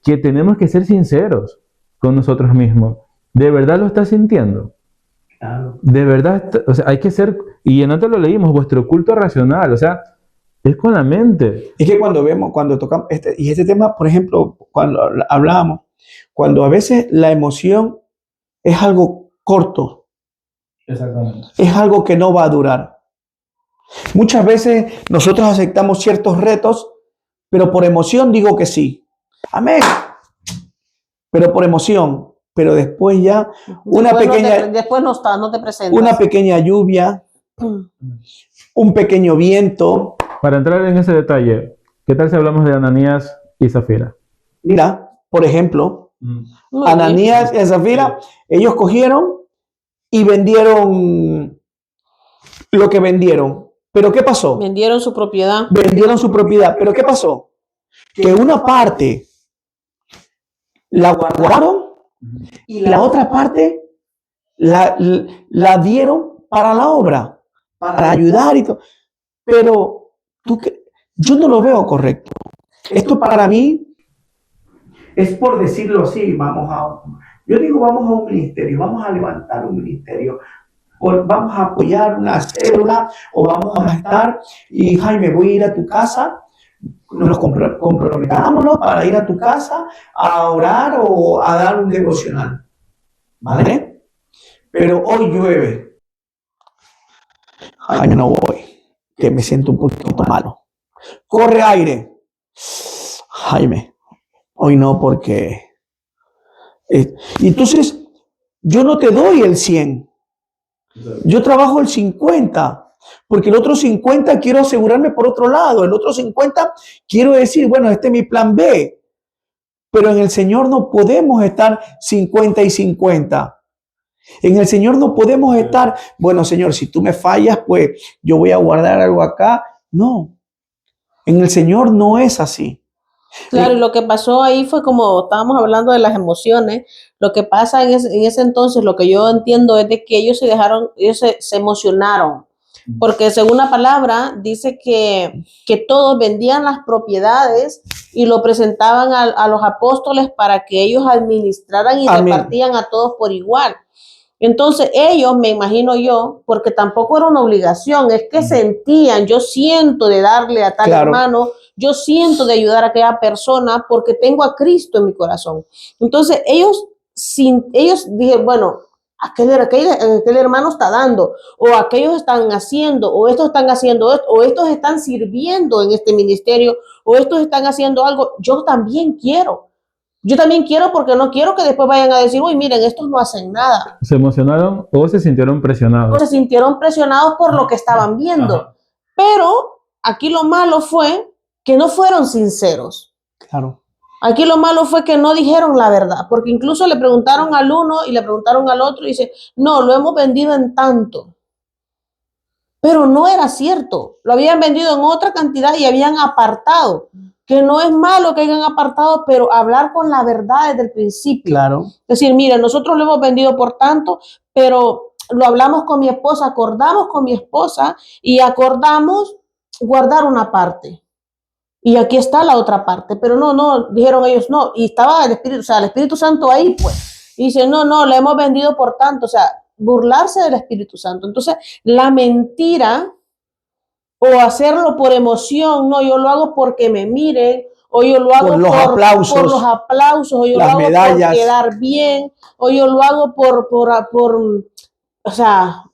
que tenemos que ser sinceros con nosotros mismos. ¿De verdad lo estás sintiendo? Claro. De verdad, o sea, hay que ser... Y en antes lo leímos, vuestro culto racional, o sea, es con la mente. Es que cuando tocamos este tema, por ejemplo, cuando hablamos, cuando a veces la emoción es algo corto, Exactamente. es algo que no va a durar. Muchas veces nosotros aceptamos ciertos retos, pero por emoción digo que sí. Amén. Pero por emoción. Pero después ya Después no te presentas. una pequeña lluvia, un pequeño viento. Para entrar en ese detalle, ¿qué tal si hablamos de Ananías y Zafira? Mira, por ejemplo, Muy Ananías y Zafira, ellos cogieron y vendieron lo que vendieron. ¿Pero qué pasó? bien. Vendieron su propiedad. Vendieron su propiedad. ¿Pero qué pasó? Que una parte la guardaron y la otra parte la dieron para la obra, para ayudar y todo. Pero yo no lo veo correcto. Esto para mí es, por decirlo así, vamos a un ministerio, vamos a levantar un ministerio, o vamos a apoyar una célula, o vamos a estar, y Jaime, voy a ir a tu casa, nos comprometámonos para ir a tu casa a orar o a dar un devocional, ¿vale? Pero hoy llueve, Jaime, no voy, que me siento un poquito malo. Corre aire, Jaime, hoy no, porque... entonces, yo no te doy el 100. Yo trabajo el 50, porque el otro 50 quiero asegurarme por otro lado. El otro 50 quiero decir, bueno, este es mi plan B. Pero en el Señor no podemos estar 50 y 50. En el Señor no podemos estar, bueno, Señor, si tú me fallas, pues yo voy a guardar algo acá. No, en el Señor no es así. Claro, y lo que pasó ahí fue como estábamos hablando de las emociones. Lo que pasa en ese entonces, lo que yo entiendo es de que ellos se emocionaron. Porque según la palabra, dice que todos vendían las propiedades y lo presentaban a los apóstoles para que ellos administraran y repartían a todos por igual. Entonces ellos, me imagino yo, porque tampoco era una obligación, es que sentían, yo siento de darle a tal hermano, yo siento de ayudar a aquella persona porque tengo a Cristo en mi corazón. Entonces ellos dijeron, bueno, aquel hermano está dando, o aquellos están haciendo, o estos están haciendo esto, o estos están sirviendo en este ministerio, o estos están haciendo algo, yo también quiero. Yo también quiero, porque no quiero que después vayan a decir, uy, miren, estos no hacen nada. ¿Se emocionaron o se sintieron presionados? O se sintieron presionados por lo que estaban viendo. Ajá. Pero aquí lo malo fue que no fueron sinceros. Claro. Aquí lo malo fue que no dijeron la verdad, porque incluso le preguntaron al uno y le preguntaron al otro y dice, no, lo hemos vendido en tanto. Pero no era cierto. Lo habían vendido en otra cantidad y habían apartado. Que no es malo que hayan apartado, pero hablar con la verdad desde el principio. Claro. Es decir, mira, nosotros lo hemos vendido por tanto, pero lo hablamos con mi esposa, acordamos con mi esposa y acordamos guardar una parte. Y aquí está la otra parte, pero no, dijeron ellos no, y estaba el Espíritu Santo ahí, pues. Y dice, no, le hemos vendido por tanto, o sea, burlarse del Espíritu Santo. Entonces, la mentira o hacerlo por emoción, no, yo lo hago porque me miren, o yo lo hago por los aplausos, o yo lo hago medallas, por quedar bien, o yo lo hago o sea,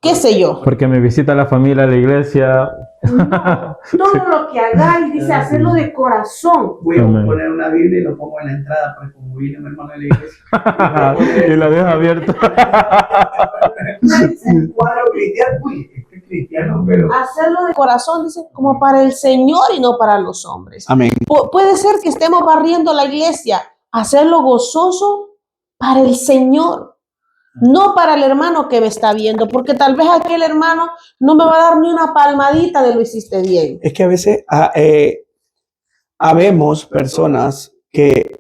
qué sé yo. Porque me visita la familia a la iglesia. No, todo lo que hagáis, dice, hacerlo de corazón. Voy a poner una Biblia y lo pongo en la entrada, para como viene mi hermano de la iglesia. Y la dejo abierta. Cristiano, pero hacerlo de corazón, dice, como para el Señor y no para los hombres. Amén. Puede ser que estemos barriendo la iglesia, hacerlo gozoso para el Señor, no para el hermano que me está viendo, porque tal vez aquel hermano no me va a dar ni una palmadita de lo hiciste bien. Es que a veces habemos personas que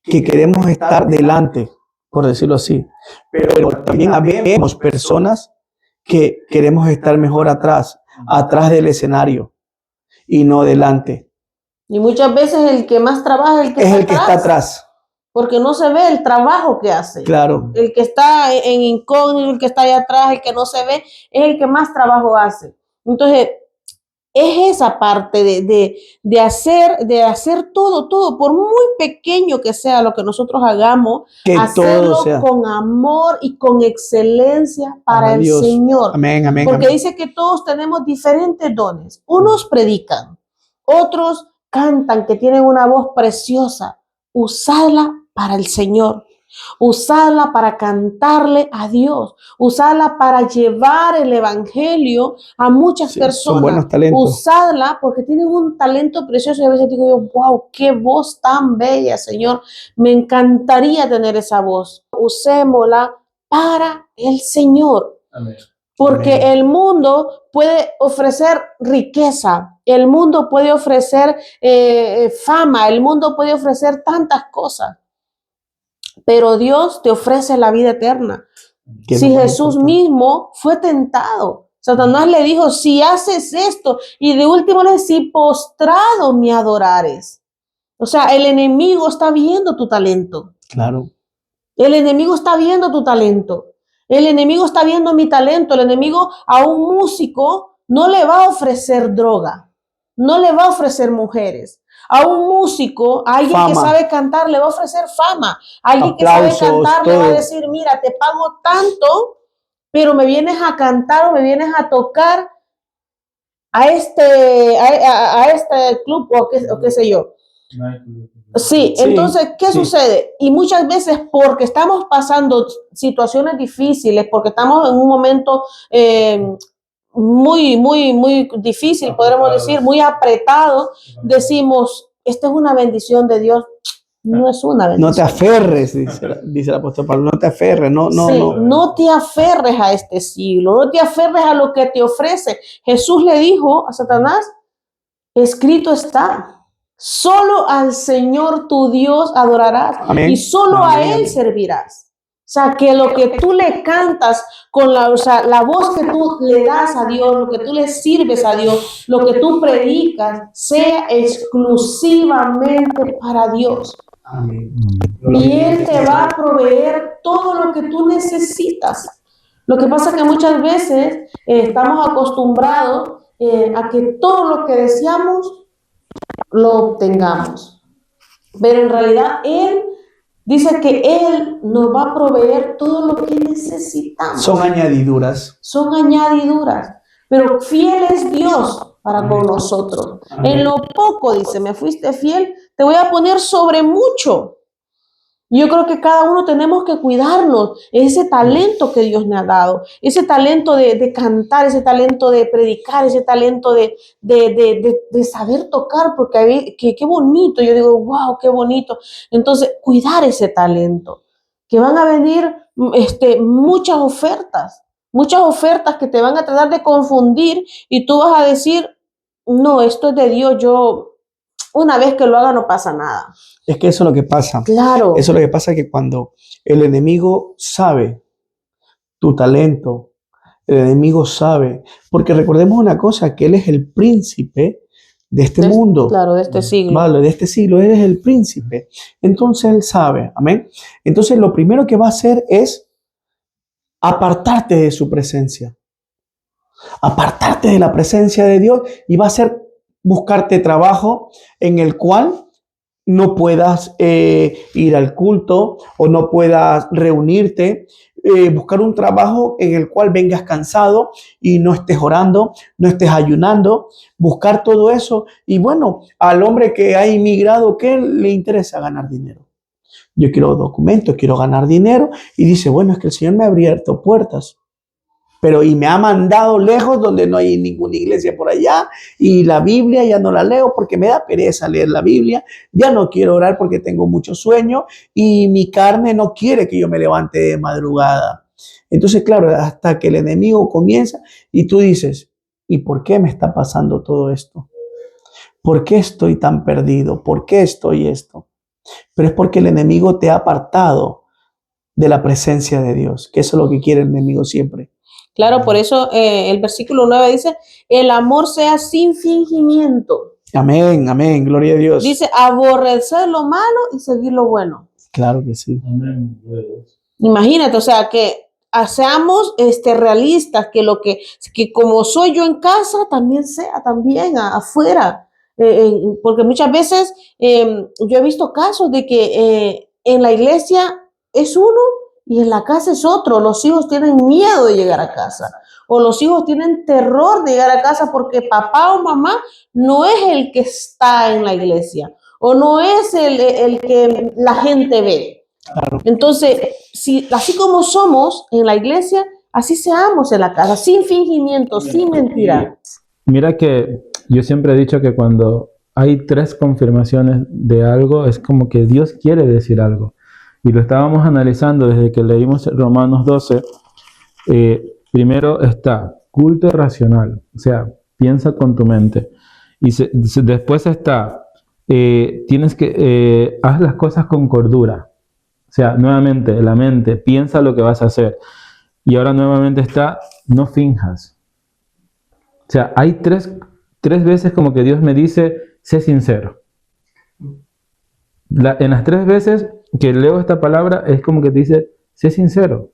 queremos estar delante, por decirlo así, pero también habemos personas que queremos estar mejor atrás del escenario y no delante. Y muchas veces el que más trabaja es el que está atrás. Porque no se ve el trabajo que hace. Claro. El que está en incógnito, el que está allá atrás, el que no se ve, es el que más trabajo hace. Entonces, es esa parte de hacer todo, por muy pequeño que sea lo que nosotros hagamos, que hacerlo todo sea con amor y con excelencia para el Dios. Señor. Amén, amén. Porque amén. dice que todos tenemos diferentes dones. Unos predican, otros cantan, que tienen una voz preciosa. Usadla para el Señor. Usarla para cantarle a Dios, usarla para llevar el evangelio a muchas personas. Son buenos talentos. Usarla porque tienen un talento precioso y a veces digo yo, wow, qué voz tan bella, Señor. Me encantaría tener esa voz. Usémosla para el Señor. Amén. Porque Amén. el mundo puede ofrecer riqueza, el mundo puede ofrecer fama, el mundo puede ofrecer tantas cosas. Pero Dios te ofrece la vida eterna. Si Jesús mismo fue tentado, Satanás le dijo, si haces esto, y de último le dice, si postrado me adorares. O sea, el enemigo está viendo tu talento. Claro. El enemigo está viendo tu talento. El enemigo está viendo mi talento. El enemigo a un músico no le va a ofrecer droga, no le va a ofrecer mujeres. A un músico, a alguien que sabe cantar, le va a ofrecer fama. A alguien aplausos, que sabe cantar, todo. le va a decir, mira, te pago tanto, pero me vienes a cantar o me vienes a tocar a este club o qué sé yo. Sí, entonces, ¿qué sucede? Y muchas veces porque estamos pasando situaciones difíciles, porque estamos en un momento muy difícil, podremos decir, muy apretado, decimos, esta es una bendición de Dios. No es una bendición. No te aferres, dice el apóstol Pablo, no te aferres, no te aferres a este siglo, no te aferres a lo que te ofrece. Jesús le dijo a Satanás, escrito está, solo al Señor tu Dios adorarás. Amén. Y solo a Él servirás. O sea, que lo que tú le cantas con la voz que tú le das a Dios, lo que tú le sirves a Dios, lo que tú predicas, sea exclusivamente para Dios. Amén. Y Él te va a proveer todo lo que tú necesitas. Lo que pasa es que muchas veces estamos acostumbrados a que todo lo que deseamos lo obtengamos. Pero en realidad Él dice que Él nos va a proveer todo lo que necesitamos. Son añadiduras. Son añadiduras. Pero fiel es Dios para con nosotros. Amén. En lo poco, dice, me fuiste fiel, te voy a poner sobre mucho. Yo creo que cada uno tenemos que cuidarnos, ese talento que Dios me ha dado, ese talento de cantar, ese talento de predicar, ese talento de saber tocar, porque qué bonito, yo digo, wow, qué bonito. Entonces, cuidar ese talento, que van a venir muchas ofertas que te van a tratar de confundir y tú vas a decir, no, esto es de Dios, yo una vez que lo haga no pasa nada. Es que eso es lo que pasa. Claro. Eso es lo que pasa, que cuando el enemigo sabe tu talento. El enemigo sabe, porque recordemos una cosa, que él es el príncipe de este mundo. Claro, de este siglo. Vale, de este siglo, él es el príncipe. Entonces él sabe, amén. Entonces lo primero que va a hacer es apartarte de su presencia. Apartarte de la presencia de Dios y va a ser buscarte trabajo en el cual no puedas ir al culto o no puedas reunirte, buscar un trabajo en el cual vengas cansado y no estés orando, no estés ayunando, buscar todo eso. Y bueno, al hombre que ha inmigrado, ¿qué le interesa? Ganar dinero. Yo quiero documentos, quiero ganar dinero y dice, bueno, es que el Señor me ha abierto puertas. Pero y me ha mandado lejos donde no hay ninguna iglesia por allá y la Biblia ya no la leo porque me da pereza leer la Biblia, ya no quiero orar porque tengo mucho sueño y mi carne no quiere que yo me levante de madrugada. Entonces, claro, hasta que el enemigo comienza y tú dices, ¿y por qué me está pasando todo esto? ¿Por qué estoy tan perdido? ¿Por qué estoy esto? Pero es porque el enemigo te ha apartado de la presencia de Dios, que eso es lo que quiere el enemigo siempre. Claro, por eso el versículo 9 dice, el amor sea sin fingimiento. Amén, amén, gloria a Dios. Dice, aborrecer lo malo y seguir lo bueno. Claro que sí. Amén. Imagínate, o sea, que seamos realistas, que como soy yo en casa, también sea también afuera. Porque muchas veces yo he visto casos de que en la iglesia es uno y en la casa es otro. Los hijos tienen miedo de llegar a casa. O los hijos tienen terror de llegar a casa porque papá o mamá no es el que está en la iglesia. O no es el que la gente ve. Claro. Entonces, así como somos en la iglesia, así seamos en la casa, sin fingimiento, sin mentira. Mira que yo siempre he dicho que cuando hay 3 confirmaciones de algo, es como que Dios quiere decir algo. Y lo estábamos analizando desde que leímos Romanos 12. Primero está culto racional, o sea, piensa con tu mente. Y después está, tienes que, haz las cosas con cordura. O sea, nuevamente, la mente, piensa lo que vas a hacer. Y ahora nuevamente está, no finjas. O sea, hay tres veces como que Dios me dice, sé sincero. En las 3 veces que leo esta palabra, es como que te dice, sé sincero.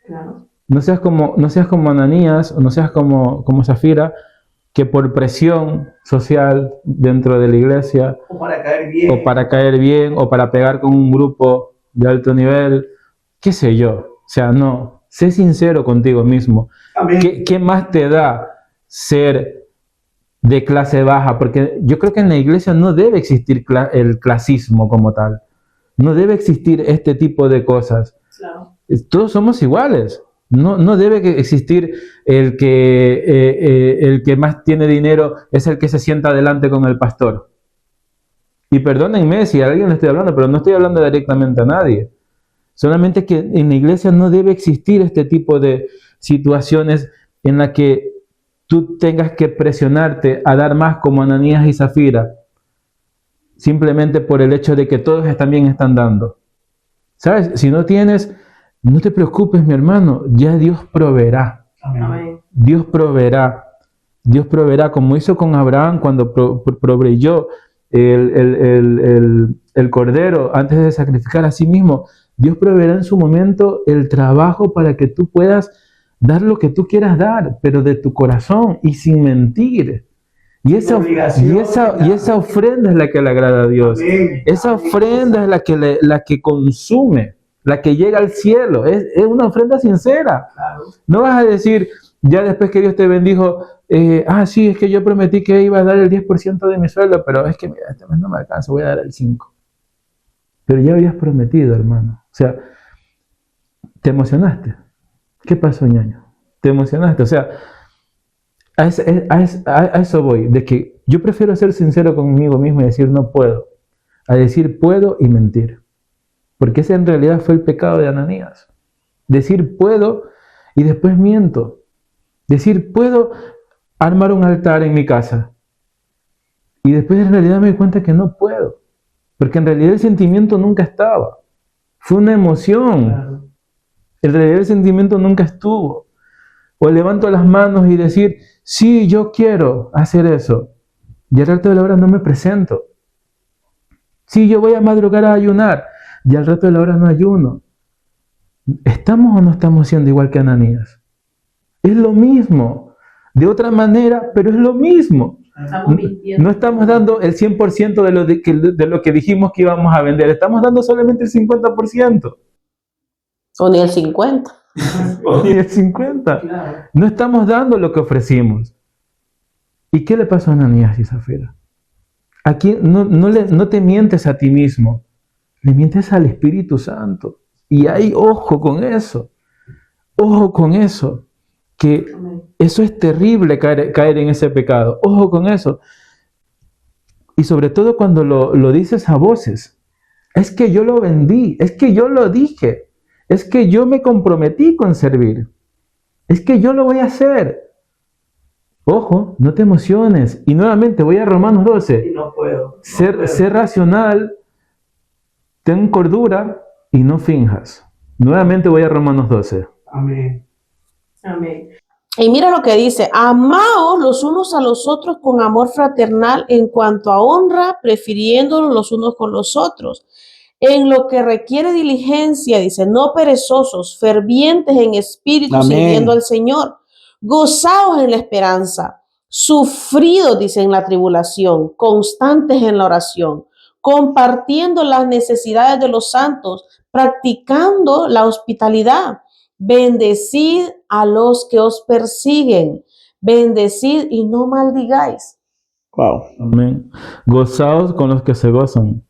Claro. No seas como Ananías, o no seas como Zafira, que por presión social dentro de la iglesia, O para caer bien. o para pegar con un grupo de alto nivel, qué sé yo. O sea, no, sé sincero contigo mismo. Amén. ¿Qué más te da ser de clase baja? Porque yo creo que en la iglesia no debe existir el clasismo como tal. No debe existir este tipo de cosas. Claro. Todos somos iguales. No debe existir el que más tiene dinero es el que se sienta adelante con el pastor. Y perdónenme si a alguien le estoy hablando, pero no estoy hablando directamente a nadie. Solamente que en la iglesia no debe existir este tipo de situaciones en la que tú tengas que presionarte a dar más como Ananías y Zafira, simplemente por el hecho de que todos también están dando. ¿Sabes? Si no tienes, no te preocupes, mi hermano, ya Dios proveerá. Amén. Dios proveerá. Dios proveerá, como hizo con Abraham cuando proveyó el cordero antes de sacrificar a sí mismo. Dios proveerá en su momento el trabajo para que tú puedas dar lo que tú quieras dar, pero de tu corazón y sin mentir. Y esa ofrenda es la que le agrada a Dios. Amén. Esa ofrenda es la que consume, la que llega al cielo. Es una ofrenda sincera. Claro. No vas a decir, ya después que Dios te bendijo, sí, es que yo prometí que iba a dar el 10% de mi sueldo, pero es que mira, este mes no me alcanza, voy a dar el 5%. Pero ya habías prometido, hermano. O sea, ¿te emocionaste? ¿Qué pasó, ñaño? ¿Te emocionaste? O sea, a eso voy, de que yo prefiero ser sincero conmigo mismo y decir no puedo, a decir puedo y mentir. Porque ese en realidad fue el pecado de Ananías. Decir puedo y después miento. Decir puedo armar un altar en mi casa y después en realidad me doy cuenta que no puedo. Porque en realidad el sentimiento nunca estaba. Fue una emoción. Claro. En realidad el sentimiento nunca estuvo. O levanto las manos y decir, sí, yo quiero hacer eso. Y al resto de la hora no me presento. Sí, yo voy a madrugar a ayunar. Y al resto de la hora no ayuno. ¿Estamos o no estamos siendo igual que Ananías? Es lo mismo. De otra manera, pero es lo mismo. No estamos dando el 100% de lo que dijimos que íbamos a vender. Estamos dando solamente el 50%. O ni el 50. O ni el 50%. Claro. No estamos dando lo que ofrecimos. ¿Y qué le pasó a Ananías y Zafira? Aquí no te mientes a ti mismo. Le mientes al Espíritu Santo. Y hay ojo con eso. Ojo con eso. Que eso es terrible caer en ese pecado. Ojo con eso. Y sobre todo cuando lo dices a voces. Es que yo lo vendí. Es que yo lo dije. Es que yo me comprometí con servir. Es que yo lo voy a hacer. Ojo, no te emociones. Y nuevamente voy a Romanos 12. No puedo. Ser racional. Ten cordura y no finjas. Nuevamente voy a Romanos 12. Amén. Amén. Y mira lo que dice, amaos los unos a los otros con amor fraternal en cuanto a honra, prefiriéndolos los unos con los otros. En lo que requiere diligencia, dice, no perezosos, fervientes en espíritu, Amén. sirviendo al Señor. Gozaos en la esperanza, sufridos, dice, en la tribulación, constantes en la oración, compartiendo las necesidades de los santos, practicando la hospitalidad. Bendecid a los que os persiguen, bendecid y no maldigáis. Wow. Amén. Gozaos con los que se gozan,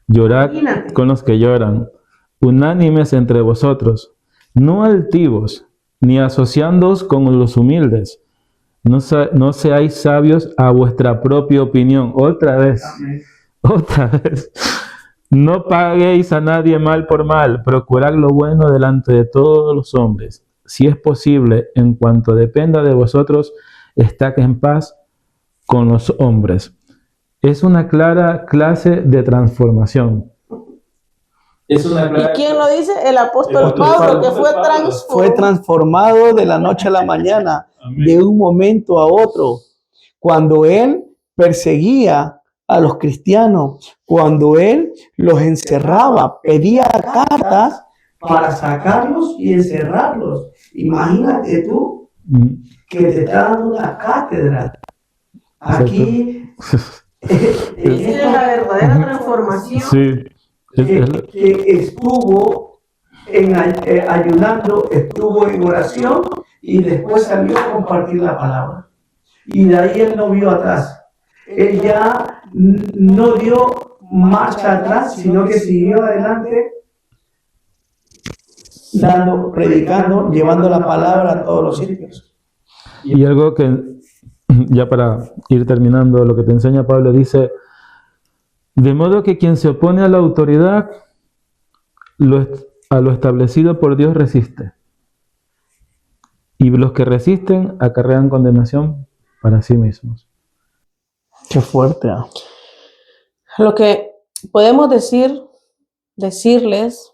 llorad Imagínate. con los que lloran, unánimes entre vosotros, no altivos, ni asociándoos con los humildes. No seáis sabios a vuestra propia opinión. Otra vez. Amén. Otra vez. No paguéis a nadie mal por mal, procurad lo bueno delante de todos los hombres. Si es posible, en cuanto dependa de vosotros, estad en paz con los hombres. Es una clara clase de transformación. Es una ¿Y quién lo dice? El apóstol El apóstol Pablo, que Pablo. fue Fue transformado. transformado de la noche a la mañana, de un momento a otro. Cuando él perseguía a los cristianos, cuando él los encerraba, pedía cartas para sacarlos y encerrarlos. Imagínate tú que te está dando una cátedra. Aquí, en Esa es esta- la verdadera transformación. Sí. que estuvo ayunando, estuvo en oración y después salió a compartir la palabra. Y de ahí él no vio atrás. Él ya no dio marcha atrás, sino que siguió adelante, predicando, llevando la palabra a todos los sitios. Y algo que, ya para ir terminando, lo que te enseña Pablo dice, de modo que quien se opone a la autoridad, a lo establecido por Dios resiste. Y los que resisten acarrean condenación para sí mismos. Qué fuerte. Lo que podemos decirles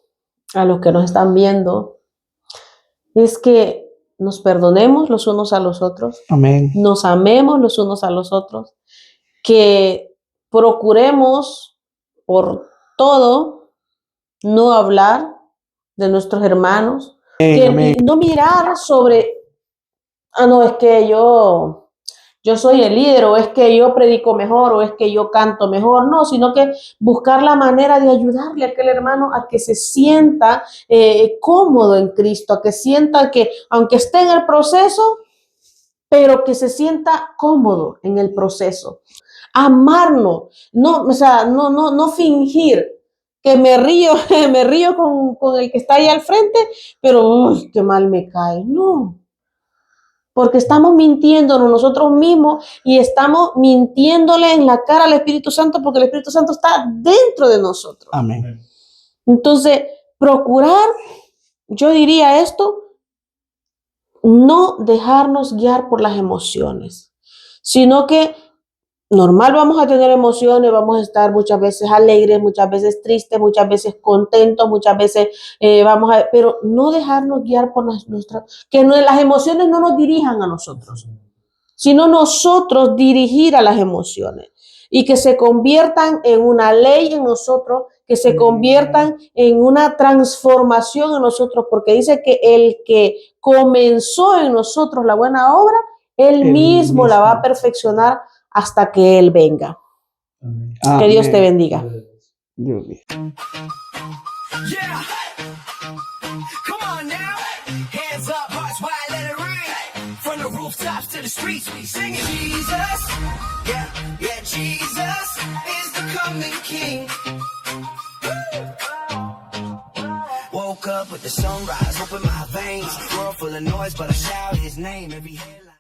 a los que nos están viendo, es que nos perdonemos los unos a los otros, Amén. nos amemos los unos a los otros, que procuremos por todo no hablar de nuestros hermanos, que Amén. no mirar sobre, no, es que yo soy el líder, o es que yo predico mejor, o es que yo canto mejor, no, sino que buscar la manera de ayudarle a aquel hermano a que se sienta cómodo en Cristo, a que sienta que, aunque esté en el proceso, pero que se sienta cómodo en el proceso. Amarnos, no, o sea, no fingir que me río con el que está ahí al frente, pero uy, qué mal me cae, no. Porque estamos mintiéndonos nosotros mismos y estamos mintiéndole en la cara al Espíritu Santo, porque el Espíritu Santo está dentro de nosotros. Amén. Entonces, procurar, yo diría esto, no dejarnos guiar por las emociones, sino que normal, vamos a tener emociones, vamos a estar muchas veces alegres, muchas veces tristes, muchas veces contentos, muchas veces pero no dejarnos guiar por que las emociones no nos dirijan a nosotros, sino nosotros dirigir a las emociones y que se conviertan en una ley en nosotros, que se conviertan en una transformación en nosotros, porque dice que el que comenzó en nosotros la buena obra, él mismo la va a perfeccionar hasta que Él venga. Amén. Que Dios te bendiga. Dios mío. Yeah. Come on now. Hands up, hearts wide, let it rain. From the rooftops to the streets, we singing Jesus. Yeah, yeah, Jesus is the coming King. Woke up with the sunrise, open my veins. World full of noise, but I shout His name every headline.